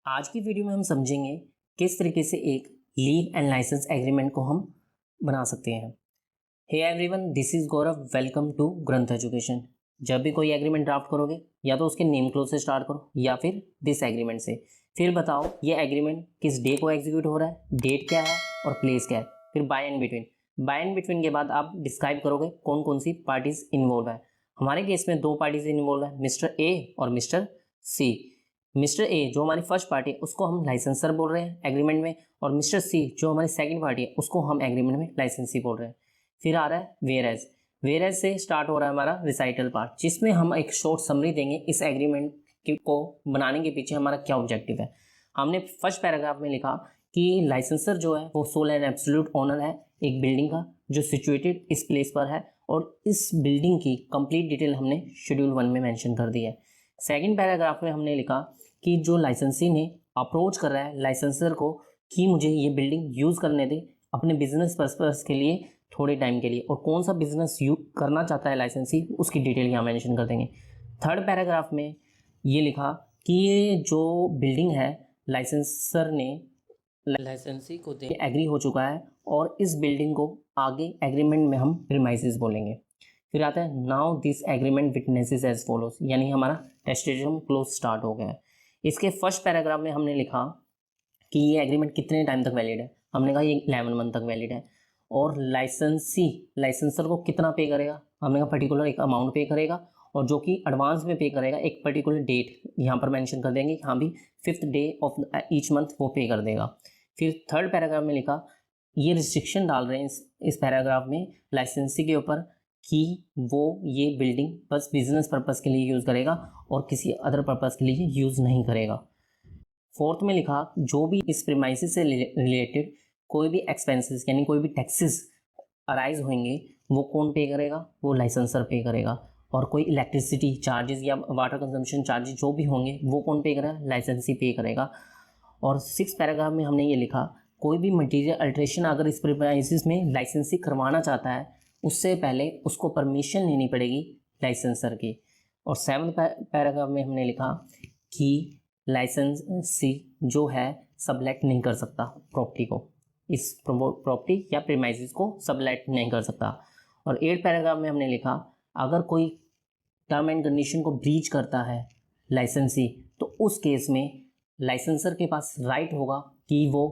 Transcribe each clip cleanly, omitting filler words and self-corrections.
आज की वीडियो में हम समझेंगे किस तरीके से एक लीव एंड लाइसेंस एग्रीमेंट को हम बना सकते हैं। Hey everyone, this is Gaurav. Welcome to Granth education. जब भी कोई एग्रीमेंट ड्राफ्ट करोगे या तो उसके नेम क्लोज से स्टार्ट करो या फिर दिस एग्रीमेंट से। फिर बताओ ये एग्रीमेंट किस डे को एग्जीक्यूट हो रहा है, डेट क्या है और प्लेस क्या है। फिर by and between. By and between के बाद आप डिस्क्राइब करोगे कौन कौन सी पार्टीज इन्वॉल्व है। हमारे केस में दो पार्टीज इन्वॉल्व है, मिस्टर ए और मिस्टर सी। मिस्टर ए जो हमारी फर्स्ट पार्टी है उसको हम लाइसेंसर बोल रहे हैं एग्रीमेंट में, और मिस्टर सी जो हमारी सेकंड पार्टी है उसको हम एग्रीमेंट में लाइसेंसी बोल रहे हैं। फिर आ रहा है वेयरएज। वेयरएज से स्टार्ट हो रहा है हमारा रिसाइटल पार्ट, जिसमें हम एक शॉर्ट समरी देंगे इस एग्रीमेंट को बनाने के पीछे हमारा क्या ऑब्जेक्टिव है। हमने फर्स्ट पैराग्राफ में लिखा कि लाइसेंसर जो है वो सोल एंड एब्सोल्यूट ओनर है एक बिल्डिंग का जो सिचुएटेड इस प्लेस पर है, और इस बिल्डिंग की कंप्लीट डिटेल हमने शेड्यूल 1 में मेंशन कर दी है। सेकंड पैराग्राफ में हमने लिखा कि जो लाइसेंसी ने अप्रोच कर रहा है लाइसेंसर को कि मुझे ये बिल्डिंग यूज़ करने दे अपने बिजनेस पर्पस के लिए थोड़े टाइम के लिए, और कौन सा बिजनेस यूज करना चाहता है लाइसेंसी उसकी डिटेल यहाँ मेंशन कर देंगे। थर्ड पैराग्राफ में ये लिखा कि ये जो बिल्डिंग है लाइसेंसर ने लाइसेंसी को दे एग्री हो चुका है, और इस बिल्डिंग को आगे एग्रीमेंट में हम प्रीमाइसेस बोलेंगे। फिर आता है now this agreement witnesses as follows, यानी हमारा टेस्टेशन क्लोज स्टार्ट हो गया है। इसके फर्स्ट पैराग्राफ में हमने लिखा कि ये एग्रीमेंट कितने टाइम तक वैलिड है। हमने कहा ये 11 मंथ तक वैलिड है। और लाइसेंसर को कितना पे करेगा, हमने कहा पर्टिकुलर एक अमाउंट पे करेगा, और जो कि एडवांस में पे करेगा एक पर्टिकुलर डेट यहाँ पर मेंशन कर देंगे, हाँ भी 5th day of each month वो पे कर देगा। फिर थर्ड पैराग्राफ में लिखा ये रिस्ट्रिक्शन डाल रहे हैं इस पैराग्राफ में लाइसेंसी के ऊपर कि वो ये बिल्डिंग बस बिजनेस पर्पस के लिए यूज़ करेगा और किसी अदर पर्पस के लिए यूज़ नहीं करेगा। फोर्थ में लिखा जो भी इस प्रीमाइसेस से रिलेटेड कोई भी एक्सपेंसेस यानी कोई भी टैक्सेस अराइज होंगे वो कौन पे करेगा, वो लाइसेंसर पे करेगा। और कोई इलेक्ट्रिसिटी चार्जेस या वाटर कंजम्पशन चार्जेस जो भी होंगे वो कौन पे करेगा, लाइसेंसी पे करेगा। और 6th पैराग्राफ में हमने ये लिखा कोई भी मटेरियल अल्ट्रेशन अगर इस प्रीमाइसेस में लाइसेंसी करवाना चाहता है उससे पहले उसको परमिशन लेनी पड़ेगी लाइसेंसर की। और 7th पैराग्राफ में हमने लिखा कि लाइसेंसी जो है सबलेट नहीं कर सकता प्रॉपर्टी को, इस प्रॉपर्टी या प्रीमाइसेस को सबलेट नहीं कर सकता। और 8th पैराग्राफ में हमने लिखा अगर कोई टर्म एंड कंडीशन को ब्रीच करता है लाइसेंसी तो उस केस में लाइसेंसर के पास राइट होगा कि वो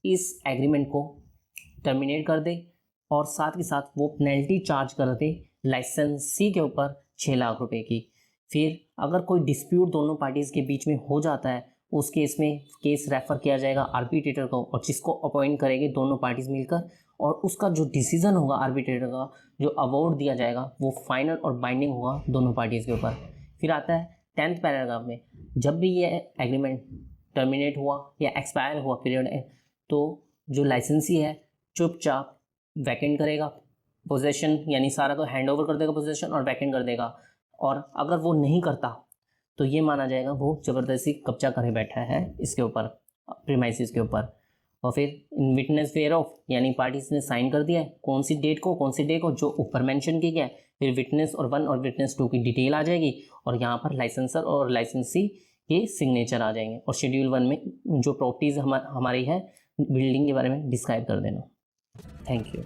इस एग्रीमेंट को टर्मिनेट कर दे, और साथ ही साथ वो पेनल्टी चार्ज कर दे लाइसेंसी के ऊपर 6 लाख रुपए की। फिर अगर कोई डिस्प्यूट दोनों पार्टीज़ के बीच में हो जाता है उस केस में केस रेफर किया जाएगा आर्बिट्रेटर को, और जिसको अपॉइंट करेंगे दोनों पार्टीज़ मिलकर, और उसका जो डिसीजन होगा आर्बिट्रेटर का जो अवार्ड दिया जाएगा वो फाइनल और बाइंडिंग होगा दोनों पार्टीज़ के ऊपर। फिर आता है 10th पैराग्राफ में जब भी ये एग्रीमेंट टर्मिनेट हुआ या एक्सपायर हुआ पीरियड है तो जो लाइसेंसी है चुपचाप वैकेंट करेगा पोजेशन, यानी सारा को हैंड ओवर कर देगा पोजेशन और वैकेंट कर देगा। और अगर वो नहीं करता तो ये माना जाएगा वो ज़बरदस्ती कब्जा करे बैठा है इसके ऊपर प्रीमाइसेस के ऊपर। और फिर इन विटनेस फेयर ऑफ, यानी पार्टीज ने साइन कर दिया है कौन सी डेट को कौन सी डे को जो ऊपर मेंशन किया गया है। फिर विटनेस और 1 और विटनेस 2 की डिटेल आ जाएगी, और यहाँ पर लाइसेंसर और लाइसेंसी के सिग्नेचर आ जाएंगे, और शेड्यूल 1 में जो प्रॉपर्टीज़ हमारी है बिल्डिंग के बारे में डिस्क्राइब कर देना। Thank you.